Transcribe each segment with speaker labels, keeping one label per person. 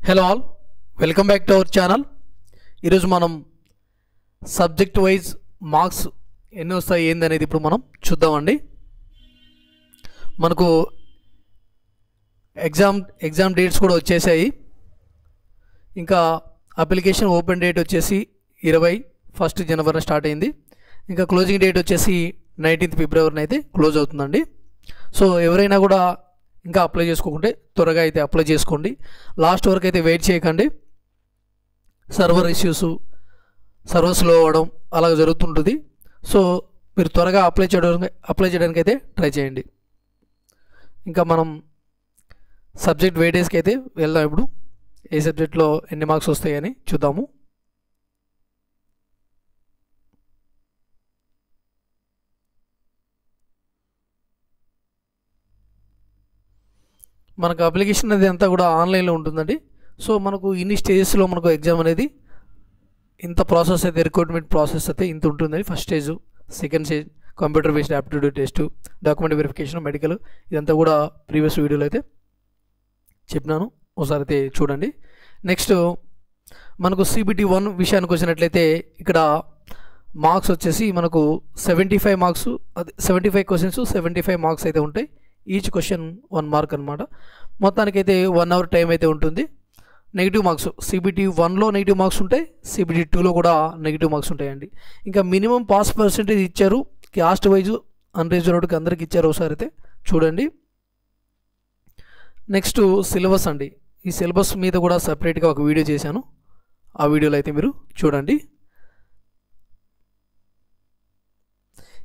Speaker 1: Hello all, welcome back to our channel. ఈరోజు మనం subject wise marks ఎన్ని వస్తాయి ఏంది అనేది ఇప్పుడు మనం చూద్దామండి. మనకు ఎగ్జామ్ డేట్స్ కూడా వచ్చేసాయి. ఇంకా అప్లికేషన్ ఓపెన్ డేట్ వచ్చేసి 21 జనవరిన స్టార్ట్ అయింది. ఇంకా క్లోజింగ్ డేట్ వచ్చేసి 19 ఫిబ్రవరిని అయితే క్లోజ్ అవుతుందండి. సో ఎవరైనా కూడా ఇంకా అప్లై చేసుకోకుంటే త్వరగా అయితే అప్లై చేసుకోండి. లాస్ట్ వరకు అయితే వెయిట్ చేయకండి. సర్వర్ ఇష్యూస్, సర్వర్ స్లో అవ్వడం అలా జరుగుతుంటుంది. సో మీరు త్వరగా అప్లై చేయడానికి అయితే ట్రై చేయండి. ఇంకా మనం సబ్జెక్ట్ వెయిటేజ్కి అయితే వెళ్దాం. ఇప్పుడు ఏ సబ్జెక్ట్లో ఎన్ని మార్క్స్ వస్తాయని చూద్దాము. మనకు అప్లికేషన్ అనేది అంతా కూడా ఆన్లైన్లో ఉంటుందండి. సో మనకు ఇన్ని స్టేజెస్లో మనకు ఎగ్జామ్ అనేది ఇంత ప్రాసెస్ అయితే, రిక్రూట్మెంట్ ప్రాసెస్ అయితే ఇంత ఉంటుందండి. First stage, second stage computer based aptitude test, document verification, medical, ఇదంతా కూడా ప్రీవియస్ వీడియోలో అయితే చెప్పినాను, ఒకసారి అయితే చూడండి. నెక్స్ట్ మనకు CBT 1 విషయానికి వచ్చినట్లయితే ఇక్కడ మార్క్స్ వచ్చేసి మనకు 75 మార్క్స్, 75 క్వశ్చన్స్ 75 మార్క్స్ అయితే ఉంటాయి. ఈచ్ క్వశ్చన్ 1 మార్క్ అనమాట. మొత్తానికైతే 1 అవర్ టైం అయితే ఉంటుంది. నెగిటివ్ మార్క్స్ CBT 1లో నెగిటివ్ మార్క్స్ ఉంటాయి, CBT 2లో కూడా నెగిటివ్ మార్క్స్ ఉంటాయండి. ఇంకా మినిమం పాస్ పర్సెంటేజ్ ఇచ్చారు, క్యాస్ట్ వైజ్ అన్రిజర్వ్డ్కి అందరికి ఇచ్చారు, ఒకసారి అయితే చూడండి. నెక్స్ట్ సిలబస్ అండి. ఈ సిలబస్ మీద కూడా సపరేట్గా ఒక వీడియో చేశాను, ఆ వీడియోలో అయితే మీరు చూడండి.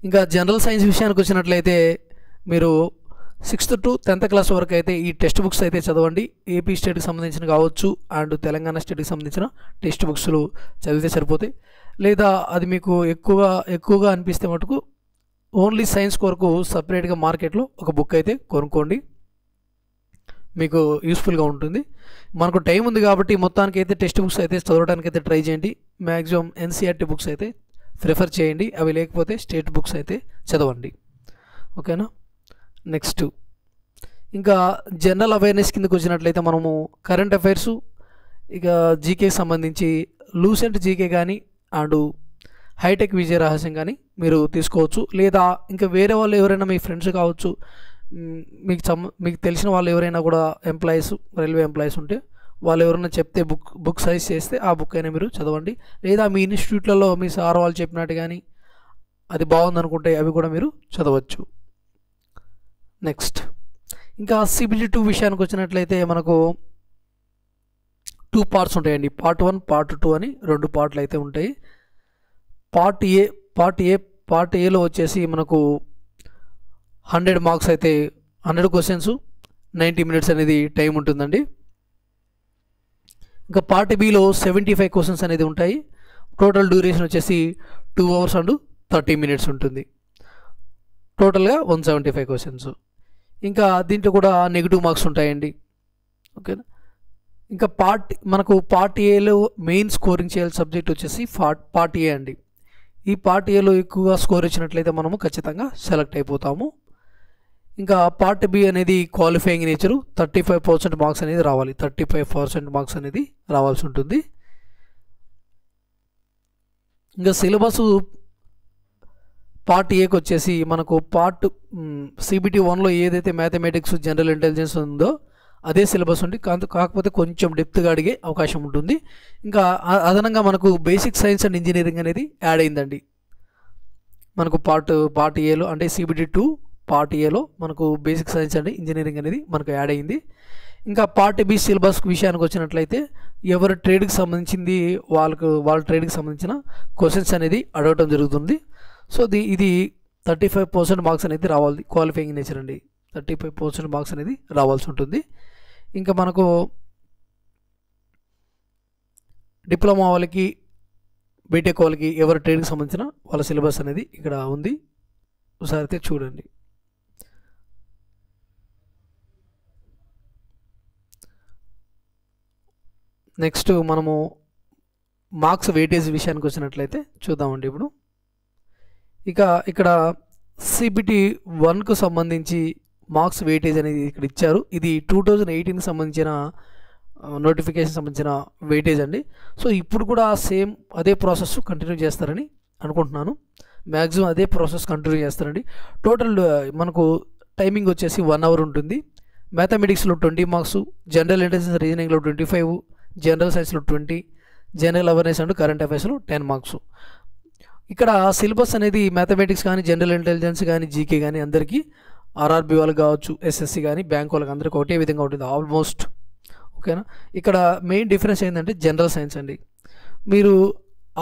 Speaker 1: ఇంకా జనరల్ సైన్స్ విషయానికి వచ్చినట్లయితే మీరు 6th to 10th క్లాస్ వరకు అయితే ఈ టెక్స్ట్ బుక్స్ అయితే చదవండి. ఏపీ స్టేట్కి సంబంధించిన కావచ్చు అండ్ తెలంగాణ స్టేట్కి సంబంధించిన టెక్స్ట్ బుక్స్లు చదివితే సరిపోతాయి. లేదా అది మీకు ఎక్కువగా అనిపిస్తే మటుకు ఓన్లీ సైన్స్ కొరకు సపరేట్గా మార్కెట్లో ఒక బుక్ అయితే కొనుక్కోండి, మీకు యూస్ఫుల్గా ఉంటుంది. మనకు టైం ఉంది కాబట్టి మొత్తానికి అయితే టెక్స్ట్ బుక్స్ అయితే చదవడానికి అయితే ట్రై చేయండి. మ్యాక్సిమం NCERT బుక్స్ అయితే ప్రిఫర్ చేయండి, అవి లేకపోతే స్టేట్ బుక్స్ అయితే చదవండి, ఓకేనా. నెక్స్ట్ ఇంకా జనరల్ అవేర్నెస్ కిందకు వచ్చినట్లయితే మనము కరెంట్ అఫైర్స్, ఇక జీకేకి సంబంధించి లూసెంట్ జీకే కానీ అండ్ హైటెక్ విజయ రహస్యం కానీ మీరు తీసుకోవచ్చు. లేదా ఇంకా వేరే వాళ్ళు ఎవరైనా మీ ఫ్రెండ్స్ కావచ్చు, మీకు తెలిసిన వాళ్ళు ఎవరైనా కూడా ఎంప్లాయీస్, రైల్వే ఎంప్లాయీస్ ఉంటే వాళ్ళు ఎవరైనా చెప్తే బుక్ సజెస్ట్ చేస్తే ఆ బుక్ అయినా మీరు చదవండి. లేదా మీ ఇన్స్టిట్యూట్లలో మీ సార్ వాళ్ళు చెప్పినట్టు కానీ అది బాగుందనుకుంటే అవి కూడా మీరు చదవచ్చు. నెక్స్ట్ ఇంకా CBT 2 విషయానికి వచ్చినట్లయితే మనకు 2 పార్ట్స్ ఉంటాయండి. పార్ట్ 1, పార్ట్ 2 అని 2 పార్ట్లు అయితే ఉంటాయి. పార్ట్ ఏలో వచ్చేసి మనకు 100 మార్క్స్ అయితే, 100 క్వశ్చన్స్ 90 మినిట్స్ అనేది టైం ఉంటుందండి. ఇంకా పార్ట్ బిలో 75 క్వశ్చన్స్ అనేది ఉంటాయి. టోటల్ డ్యూరేషన్ వచ్చేసి 2 hours and 30 minutes ఉంటుంది. టోటల్గా 175 క్వశ్చన్స్. ఇంకా దీంట్లో కూడా నెగిటివ్ మార్క్స్ ఉంటాయండి, ఓకేనా. ఇంకా మనకు పార్ట్ ఏలో మెయిన్ స్కోరింగ్ చేయాలి సబ్జెక్ట్ వచ్చేసి పార్ట్ ఏ అండి. ఈ పార్ట్ ఏలో ఎక్కువగా స్కోర్ ఇచ్చినట్లయితే మనము ఖచ్చితంగా సెలెక్ట్ అయిపోతాము. ఇంకా పార్ట్ బి అనేది క్వాలిఫైయింగ్ నేచరు, 35% మార్క్స్ అనేది రావాలి, 35% మార్క్స్ అనేది రావాల్సి ఉంటుంది. ఇంకా సిలబస్ పార్ట్ ఏకి వచ్చేసి మనకు CBT 1లో ఏదైతే మ్యాథమెటిక్స్, జనరల్ ఇంటెలిజెన్స్ ఉందో అదే సిలబస్ ఉంది, కాకపోతే కొంచెం డెప్త్గా అడిగే అవకాశం ఉంటుంది. ఇంకా అదనంగా మనకు బేసిక్ సైన్స్ అండ్ ఇంజనీరింగ్ అనేది యాడ్ అయిందండి మనకు పార్ట్ ఏలో. అంటే CBT 2 పార్ట్ ఏలో మనకు బేసిక్ సైన్స్ అండ్ ఇంజనీరింగ్ అనేది మనకు యాడ్ అయింది. ఇంకా పార్ట్ బి సిలబస్ విషయానికి వచ్చినట్లయితే ఎవరి ట్రేడ్కి సంబంధించింది వాళ్ళ ట్రేడ్కి సంబంధించిన క్వశ్చన్స్ అనేది అడగటం జరుగుతుంది. సో ఇది 35% మార్క్స్ అనేది రావాలి, క్వాలిఫైయింగ్ నేచర్ అండి. 35% మార్క్స్ అనేది రావాల్సి ఉంటుంది. ఇంకా మనకు డిప్లొమా వాళ్ళకి, బీటెక్ వాళ్ళకి ఎవరి ట్రేడ్కి సంబంధించిన వాళ్ళ సిలబస్ అనేది ఇక్కడ ఉంది, ఒకసారి అయితే చూడండి. నెక్స్ట్ మనము మార్క్స్ వెయిటేజ్ విషయానికి వచ్చినట్లయితే చూద్దామండి. ఇప్పుడు ఇక్కడ CBT 1కు సంబంధించి మార్క్స్ వెయిటేజ్ అనేది ఇక్కడ ఇచ్చారు. ఇది 2018కి సంబంధించిన నోటిఫికేషన్ సంబంధించిన వెయిటేజ్ అండి. సో ఇప్పుడు కూడా సేమ్ అదే ప్రాసెస్ కంటిన్యూ చేస్తారని అనుకుంటున్నాను. మ్యాక్సిమం అదే ప్రాసెస్ కంటిన్యూ చేస్తారండి. టోటల్ మనకు టైమింగ్ వచ్చేసి 1 అవర్ ఉంటుంది. మ్యాథమెటిక్స్లో 20 మార్క్స్, జనరల్ ఇంటెలిజెన్స్ రీజనింగ్లో 25, జనరల్ సైన్స్లో 20, జనరల్ అవేర్నెస్ అండ్ కరెంట్ అఫైర్స్లో 10 మార్క్స్. ఇక్కడ సిలబస్ అనేది మ్యాథమెటిక్స్ కానీ, జనరల్ ఇంటెలిజెన్స్ కానీ, జీకే కానీ అందరికీ ఆర్ఆర్బీ వాళ్ళకి కావచ్చు, ఎస్ఎస్సి కానీ, బ్యాంక్ వాళ్ళకి అందరికీ ఒకటే విధంగా ఉంటుంది ఆల్మోస్ట్. ఓకేనా. ఇక్కడ మెయిన్ డిఫరెన్స్ ఏంటంటే జనరల్ సైన్స్ అండి. మీరు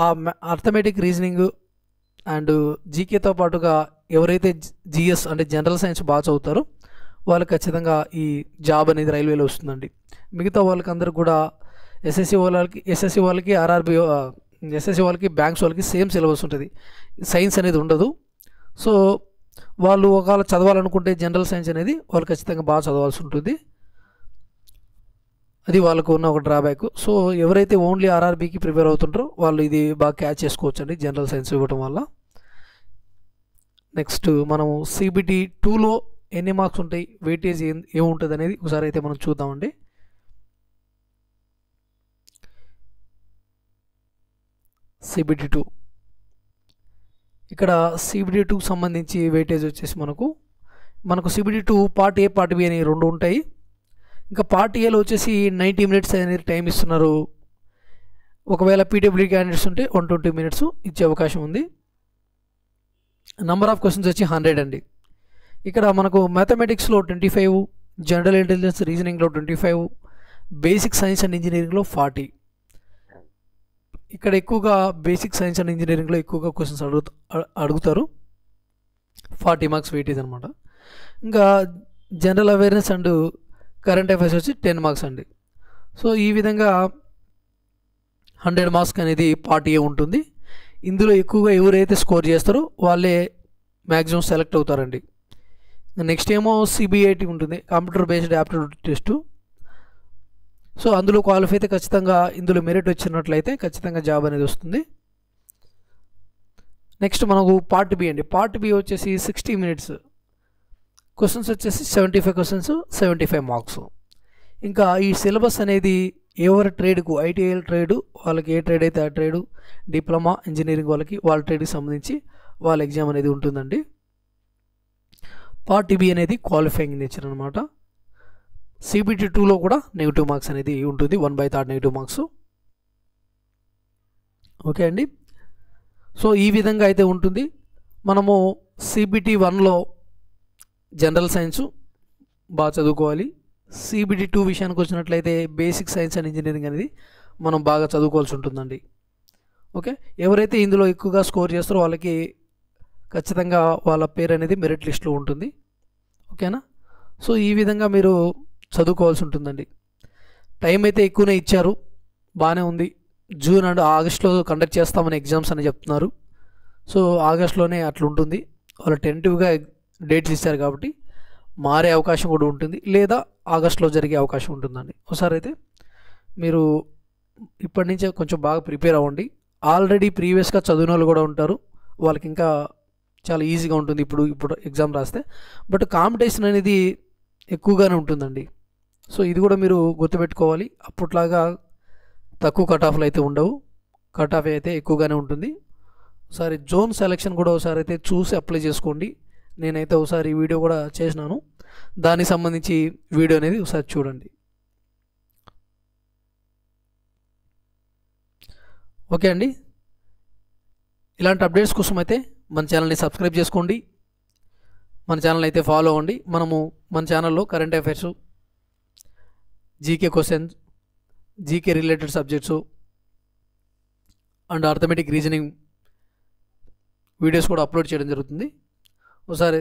Speaker 1: ఆ అర్థమెటిక్ రీజనింగ్ అండ్ జీకేతో పాటుగా ఎవరైతే జిఎస్ అంటే జనరల్ సైన్స్ బాగా చదువుతారో వాళ్ళకి ఖచ్చితంగా ఈ జాబ్ అనేది రైల్వేలో వస్తుందండి. మిగతా వాళ్ళకి అందరూ కూడా ఎస్ఎస్సి వాళ్ళకి ఆర్ఆర్బీ ఎస్ఎస్సి వాళ్ళకి బ్యాంక్స్ వాళ్ళకి సేమ్ సిలబస్ ఉంటుంది, సైన్స్ అనేది ఉండదు. సో వాళ్ళు ఒకవేళ చదవాలనుకుంటే జనరల్ సైన్స్ అనేది వాళ్ళు ఖచ్చితంగా బాగా చదవాల్సి ఉంటుంది. అది వాళ్ళకు ఉన్న ఒక డ్రాబ్యాక్. సో ఎవరైతే ఓన్లీ ఆర్ఆర్బీకి ప్రిపేర్ అవుతుంటారో వాళ్ళు ఇది బాగా క్యాచ్ చేసుకోవచ్చు అండి జనరల్ సైన్స్ ఇవ్వడం వల్ల. నెక్స్ట్ మనం సిబిటి 2లో ఎన్ని మార్క్స్ ఉంటాయి, వెయిటేజ్ ఏముంటుంది అనేది ఒకసారి అయితే మనం చూద్దామండి. సిబిటి 2 ఇక్కడ సిబిటి 2కి సంబంధించి వెయిటేజ్ వచ్చేసి మనకు CBT 2 part A part B అని 2 ఉంటాయి. ఇంకా పార్ట్ ఏలో వచ్చేసి 90 మినిట్స్ అనేది టైం ఇస్తున్నారు. ఒకవేళ పీడబ్ల్యూ క్యాండిడేట్స్ ఉంటే 120 మినిట్స్ ఇచ్చే అవకాశం ఉంది. నంబర్ ఆఫ్ క్వశ్చన్స్ వచ్చి 100 అండి. ఇక్కడ మనకు మ్యాథమెటిక్స్లో 25, జనరల్ ఇంటెలిజెన్స్ రీజనింగ్లో 25, బేసిక్ సైన్స్ అండ్ ఇంజనీరింగ్లో 40. ఇక్కడ ఎక్కువగా బేసిక్ సైన్స్ అండ్ ఇంజనీరింగ్లో ఎక్కువగా క్వశ్చన్స్ అడుగుతారు. 40 మార్క్స్ వెయిటేజ్ అనమాట. ఇంకా general awareness and current affairs వచ్చి 10 మార్క్స్ అండి. సో ఈ విధంగా 100 మార్క్స్ అనేది పార్ట్ ఏ ఉంటుంది. ఇందులో ఎక్కువగా ఎవరైతే స్కోర్ చేస్తారో వాళ్ళే మ్యాక్సిమం సెలెక్ట్ అవుతారండి. నెక్స్ట్ ఏమో సిబిఐటి ఉంటుంది, computer based aptitude test. So అందులో క్వాలిఫై అయితే ఖచ్చితంగా ఇందులో మెరిట్ వచ్చినట్లయితే ఖచ్చితంగా జాబ్ అనేది వస్తుంది. నెక్స్ట్ మనకు పార్ట్ బి అండి. పార్ట్ బి వచ్చేసి 60 మినిట్స్, క్వశ్చన్స్ వచ్చేసి 75 క్వశ్చన్స్, 75 మార్క్స్. ఇంకా ఈ సిలబస్ అనేది ఎవరి ట్రేడ్కు ఐటీఐఎల్ ట్రేడ్ వాళ్ళకి ఏ ట్రేడ్ అయితే ఆ ట్రేడు, డిప్లొమా ఇంజనీరింగ్ వాళ్ళకి వాళ్ళ ట్రేడ్కి సంబంధించి వాళ్ళ ఎగ్జామ్ అనేది ఉంటుందండి. పార్ట్ బి అనేది క్వాలిఫైయింగ్ నేచర్ అనమాట. సిబిటి 2లో కూడా నెగిటివ్ మార్క్స్ అనేది ఉంటుంది, 1/3 నెగిటివ్ మార్క్స్. ఓకే అండి. సో ఈ విధంగా అయితే ఉంటుంది. మనము సిబిటి 1లో జనరల్ సైన్స్ బాగా చదువుకోవాలి. సిబిటి 2 విషయానికి వచ్చినట్లయితే బేసిక్ సైన్స్ అండ్ ఇంజనీరింగ్ అనేది మనం బాగా చదువుకోవాల్సి ఉంటుందండి. ఓకే. ఎవరైతే ఇందులో ఎక్కువగా స్కోర్ చేస్తారో వాళ్ళకి ఖచ్చితంగా వాళ్ళ పేరు అనేది మెరిట్ లిస్ట్లో ఉంటుంది. ఓకేనా. సో ఈ విధంగా మీరు చదువుకోవాల్సి ఉంటుందండి. టైం అయితే ఎక్కువనే ఇచ్చారు, బాగానే ఉంది. జూన్ అండ్ ఆగస్ట్లో కండక్ట్ చేస్తామని ఎగ్జామ్స్ అని చెప్తున్నారు. సో ఆగస్ట్లోనే అట్లా ఉంటుంది. వాళ్ళు టెంటివ్గా డేట్స్ ఇస్తారు కాబట్టి మారే అవకాశం కూడా ఉంటుంది, లేదా ఆగస్ట్లో జరిగే అవకాశం ఉంటుందండి. ఒకసారి అయితే మీరు ఇప్పటి నుంచే కొంచెం బాగా ప్రిపేర్ అవ్వండి. ఆల్రెడీ ప్రీవియస్గా చదివిన వాళ్ళు కూడా ఉంటారు, వాళ్ళకి ఇంకా చాలా ఈజీగా ఉంటుంది ఇప్పుడు ఎగ్జామ్ రాస్తే. బట్ కాంపిటీషన్ అనేది ఎక్కువగానే ఉంటుందండి. సో ఇది కూడా మీరు గుర్తుపెట్టుకోవాలి. అప్పట్లాగా తక్కువ కట్ ఆఫ్లు అయితే ఉండవు, కట్ ఆఫ్ అయితే ఎక్కువగానే ఉంటుంది. ఒకసారి జోన్ సెలెక్షన్ కూడా ఒకసారి అయితే చూసి అప్లై చేసుకోండి. నేనైతే ఒకసారి ఈ వీడియో కూడా చేసినాను, దానికి సంబంధించి వీడియో అనేది ఒకసారి చూడండి. ఓకే అండి. ఇలాంటి అప్డేట్స్ కోసం అయితే మన ఛానల్ని సబ్స్క్రైబ్ చేసుకోండి, మన ఛానల్ అయితే ఫాలో అవ్వండి. మన ఛానల్లో current affairs, GK questions, GK related subjects and arithmetic reasoning videos కూడా అప్లోడ్ చేయడం జరుగుతుంది. ఒకసారి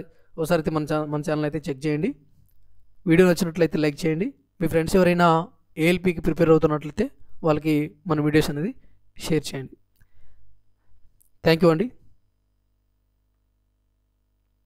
Speaker 1: అయితే మన ఛానల్ అయితే చెక్ చేయండి. వీడియో నచ్చినట్లయితే లైక్ చేయండి. మీ ఫ్రెండ్స్ ఎవరైనా ఏఎల్పికి ప్రిపేర్ అవుతున్నట్లయితే వాళ్ళకి మన వీడియోస్ అనేది షేర్ చేయండి. థ్యాంక్ యూ అండి.